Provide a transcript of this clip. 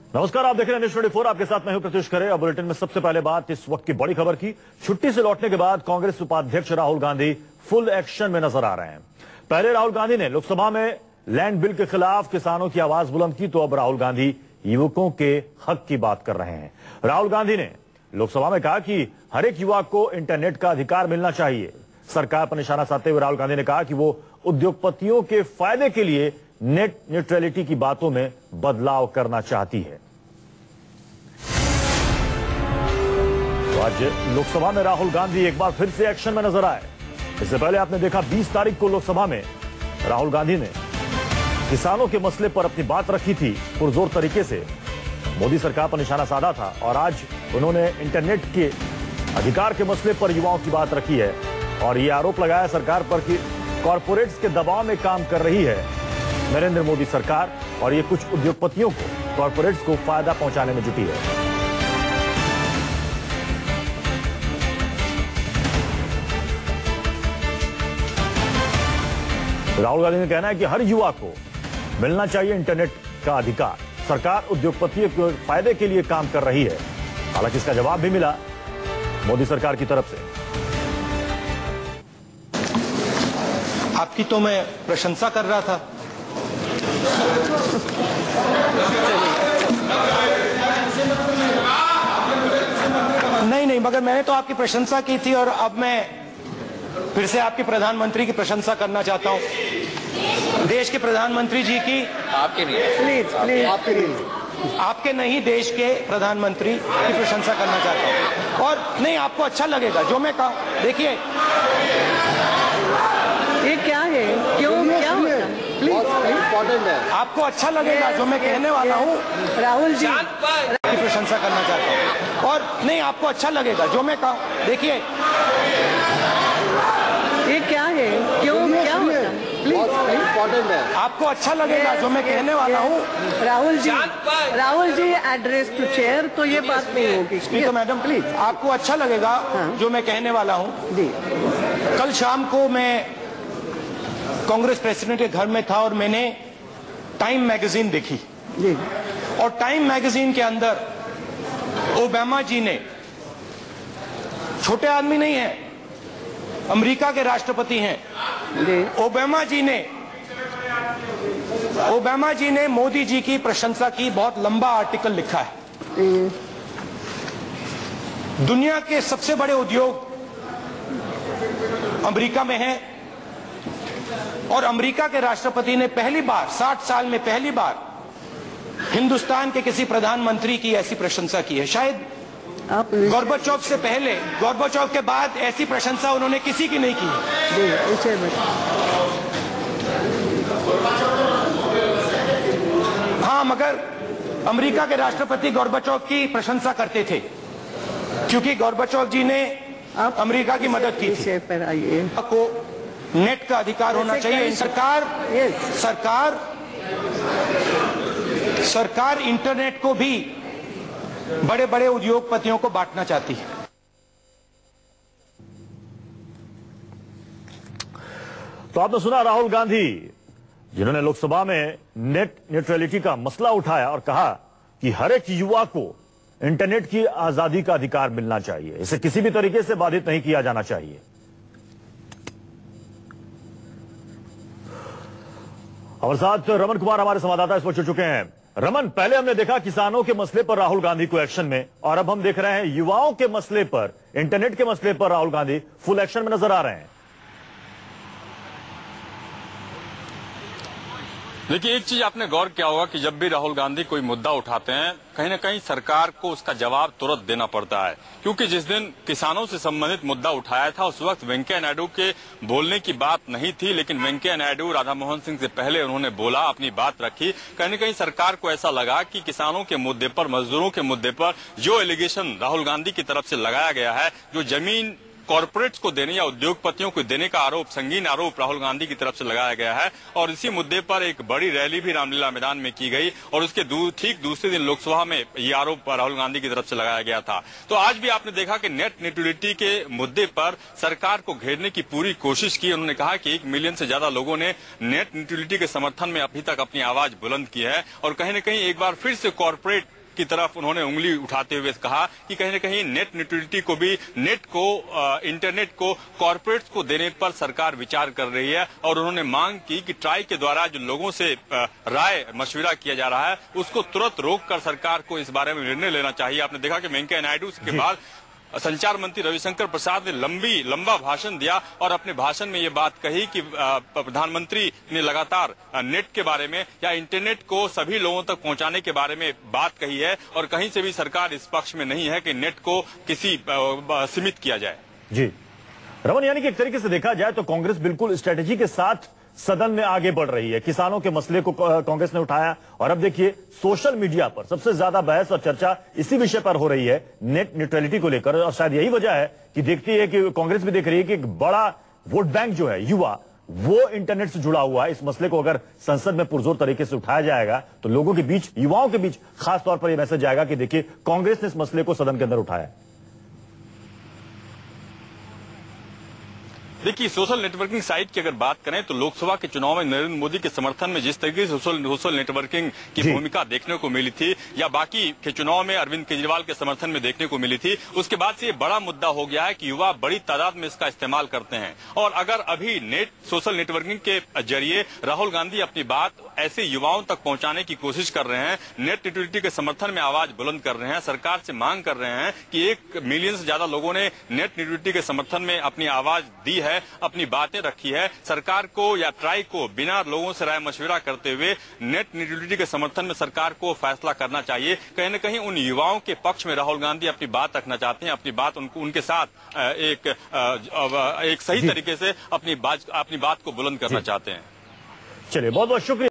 नमस्कार, आप देख रहे हैं न्यूज़ 24। आपके साथ मैं हूं प्रत्युष खरे। अब बुलेटिन में सबसे पहले बात इस वक्त की बड़ी खबर की। छुट्टी से लौटने के बाद कांग्रेस उपाध्यक्ष राहुल गांधी फुल एक्शन में नजर आ रहे हैं। पहले राहुल गांधी ने लोकसभा में लैंड बिल के खिलाफ किसानों की आवाज बुलंद की, तो अब राहुल गांधी युवकों के हक की बात कर रहे हैं। राहुल गांधी ने लोकसभा में कहा कि हर एक युवा को इंटरनेट का अधिकार मिलना चाहिए। सरकार पर निशाना साधते हुए राहुल गांधी ने कहा कि वो उद्योगपतियों के फायदे के लिए नेट न्यूट्रलिटी की बातों में बदलाव करना चाहती है। तो आज लोकसभा में राहुल गांधी एक बार फिर से एक्शन में नजर आए। इससे पहले आपने देखा 20 तारीख को लोकसभा में राहुल गांधी ने किसानों के मसले पर अपनी बात रखी थी, पुरजोर तरीके से मोदी सरकार पर निशाना साधा था। और आज उन्होंने इंटरनेट के अधिकार के मसले पर युवाओं की बात रखी है और ये आरोप लगाया सरकार पर कि कॉरपोरेट्स के दबाव में काम कर रही है नरेंद्र मोदी सरकार, और ये कुछ उद्योगपतियों को, कॉरपोरेट्स को फायदा पहुंचाने में जुटी है। राहुल गांधी का कहना है कि हर युवा को मिलना चाहिए इंटरनेट का अधिकार। सरकार उद्योगपतियों के फायदे के लिए काम कर रही है। हालांकि इसका जवाब भी मिला मोदी सरकार की तरफ से। आपकी तो मैं प्रशंसा कर रहा था। नहीं, मगर मैंने तो आपकी प्रशंसा की थी और अब मैं फिर से आपके प्रधानमंत्री की प्रशंसा करना चाहता हूं। देश के प्रधानमंत्री जी की, आपके नहीं, प्लीज आपके नहीं, देश के प्रधानमंत्री की प्रशंसा करना चाहता हूं। और नहीं, आपको अच्छा लगेगा जो मैं कहूं। देखिए, ये क्या है, क्यों, क्या होता है? इम्पोर्टेंट है। आपको अच्छा लगेगा जो मैं कहने वाला हूँ। राहुल जी की प्रशंसा करना चाहता हूँ। और नहीं, आपको अच्छा लगेगा जो मैं कहूँ। देखिए, ये क्या है, क्यों, क्या होता है? इम्पोर्टेंट है। आपको अच्छा लगेगा जो मैं कहने वाला हूँ। Rahul ji address to cheer, तो ये बात नहीं होगी। स्पीकर मैडम, प्लीज, आपको अच्छा लगेगा जो मैं कहने वाला हूँ। जी, कल शाम को मैं कांग्रेस प्रेसिडेंट के घर में था और मैंने टाइम मैगजीन देखी जी। और टाइम मैगजीन के अंदर ओबामा जी ने, छोटे आदमी नहीं है, अमेरिका के राष्ट्रपति हैं जी। ओबामा जी ने मोदी जी की प्रशंसा की। बहुत लंबा आर्टिकल लिखा है। दुनिया के सबसे बड़े उद्योग अमेरिका में हैं और अमेरिका के राष्ट्रपति ने पहली बार 60 साल में पहली बार हिंदुस्तान के किसी प्रधानमंत्री की ऐसी प्रशंसा की है। शायद गोर्बाचोव से पहले, गोर्बाचोव के बाद ऐसी प्रशंसा उन्होंने किसी की नहीं की है। हाँ, मगर अमेरिका के राष्ट्रपति गोर्बाचोव की प्रशंसा करते थे क्योंकि गोर्बाचोव जी ने अमेरिका की मदद की थी। को नेट का अधिकार होना चाहिए। सरकार इंटरनेट को भी बड़े बड़े उद्योगपतियों को बांटना चाहती है। तो आपने सुना राहुल गांधी, जिन्होंने लोकसभा में नेट न्यूट्रलिटी का मसला उठाया और कहा कि हर एक युवा को इंटरनेट की आजादी का अधिकार मिलना चाहिए, इसे किसी भी तरीके से बाधित नहीं किया जाना चाहिए। और साथ रमन कुमार हमारे संवाददाता इस पर जुड़ चुके हैं। रमन, पहले हमने देखा किसानों के मसले पर राहुल गांधी को एक्शन में, और अब हम देख रहे हैं युवाओं के मसले पर, इंटरनेट के मसले पर राहुल गांधी फुल एक्शन में नजर आ रहे हैं। देखिए, एक चीज आपने गौर किया होगा कि जब भी राहुल गांधी कोई मुद्दा उठाते हैं, कहीं न कहीं सरकार को उसका जवाब तुरंत देना पड़ता है। क्योंकि जिस दिन किसानों से संबंधित मुद्दा उठाया था उस वक्त वेंकैया नायडू के बोलने की बात नहीं थी, लेकिन वेंकैया नायडू राधा मोहन सिंह से पहले उन्होंने बोला, अपनी बात रखी। कहीं न कहीं सरकार को ऐसा लगा कि किसानों के मुद्दे पर, मजदूरों के मुद्दे पर जो एलिगेशन राहुल गांधी की तरफ से लगाया गया है, जो जमीन कॉरपोरेट्स को देने या उद्योगपतियों को देने का आरोप, संगीन आरोप राहुल गांधी की तरफ से लगाया गया है। और इसी मुद्दे पर एक बड़ी रैली भी रामलीला मैदान में की गई और उसके ठीक दूसरे दिन लोकसभा में ये आरोप राहुल गांधी की तरफ से लगाया गया था। तो आज भी आपने देखा कि नेट न्यूट्रलिटी के मुद्दे पर सरकार को घेरने की पूरी कोशिश की। उन्होंने कहा कि 1 मिलियन से ज्यादा लोगों ने नेट न्यूट्रलिटी के समर्थन में अभी तक अपनी आवाज बुलंद की है और कहीं न कहीं एक बार फिर से कॉरपोरेट की तरफ उन्होंने उंगली उठाते हुए कहा कि कहीं न कहीं नेट न्यूट्रलिटी को भी, नेट को, इंटरनेट को कॉर्पोरेट्स को देने पर सरकार विचार कर रही है। और उन्होंने मांग की कि ट्राई के द्वारा जो लोगों से राय मशविरा किया जा रहा है उसको तुरंत रोककर सरकार को इस बारे में निर्णय लेना चाहिए। आपने देखा कि वेंकैया नायडू के बाद संचार मंत्री रविशंकर प्रसाद ने लंबा भाषण दिया और अपने भाषण में ये बात कही कि प्रधानमंत्री ने लगातार नेट के बारे में या इंटरनेट को सभी लोगों तक पहुंचाने के बारे में बात कही है और कहीं से भी सरकार इस पक्ष में नहीं है कि नेट को किसी सीमित किया जाए। जी रमन, यानी कि एक तरीके से देखा जाए तो कांग्रेस बिल्कुल स्ट्रेटेजी के साथ सदन में आगे बढ़ रही है। किसानों के मसले को कांग्रेस ने उठाया और अब देखिए सोशल मीडिया पर सबसे ज्यादा बहस और चर्चा इसी विषय पर हो रही है, नेट न्यूट्रलिटी को लेकर। और शायद यही वजह है कि देखती है कि कांग्रेस भी देख रही है कि एक बड़ा वोट बैंक जो है युवा, वो इंटरनेट से जुड़ा हुआ है। इस मसले को अगर संसद में पुरजोर तरीके से उठाया जाएगा तो लोगों के बीच, युवाओं के बीच खासतौर पर यह मैसेज जाएगा कि देखिए कांग्रेस ने इस मसले को सदन के अंदर उठाया। देखिए, सोशल नेटवर्किंग साइट की अगर बात करें तो लोकसभा के चुनाव में नरेंद्र मोदी के समर्थन में जिस तरीके से सोशल नेटवर्किंग की भूमिका देखने को मिली थी या बाकी के चुनाव में अरविंद केजरीवाल के समर्थन में देखने को मिली थी, उसके बाद से ये बड़ा मुद्दा हो गया है कि युवा बड़ी तादाद में इसका इस्तेमाल करते हैं। और अगर अभी सोशल नेटवर्किंग के जरिए राहुल गांधी अपनी बात ऐसे युवाओं तक पहुंचाने की कोशिश कर रहे हैं, नेट न्यूट्रलिटी के समर्थन में आवाज बुलंद कर रहे हैं, सरकार से मांग कर रहे हैं कि 1 मिलियन से ज्यादा लोगों ने नेट न्यूट्रलिटी के समर्थन में अपनी आवाज दी है, अपनी बातें रखी है, सरकार को या ट्राई को बिना लोगों से राय मशविरा करते हुए नेट न्यूट्रलिटी के समर्थन में सरकार को फैसला करना चाहिए। कहीं न कहीं उन युवाओं के पक्ष में राहुल गांधी अपनी बात रखना चाहते हैं, अपनी बात उनके साथ एक सही तरीके से अपनी बात को बुलंद करना चाहते हैं। चलिए, बहुत बहुत शुक्रिया।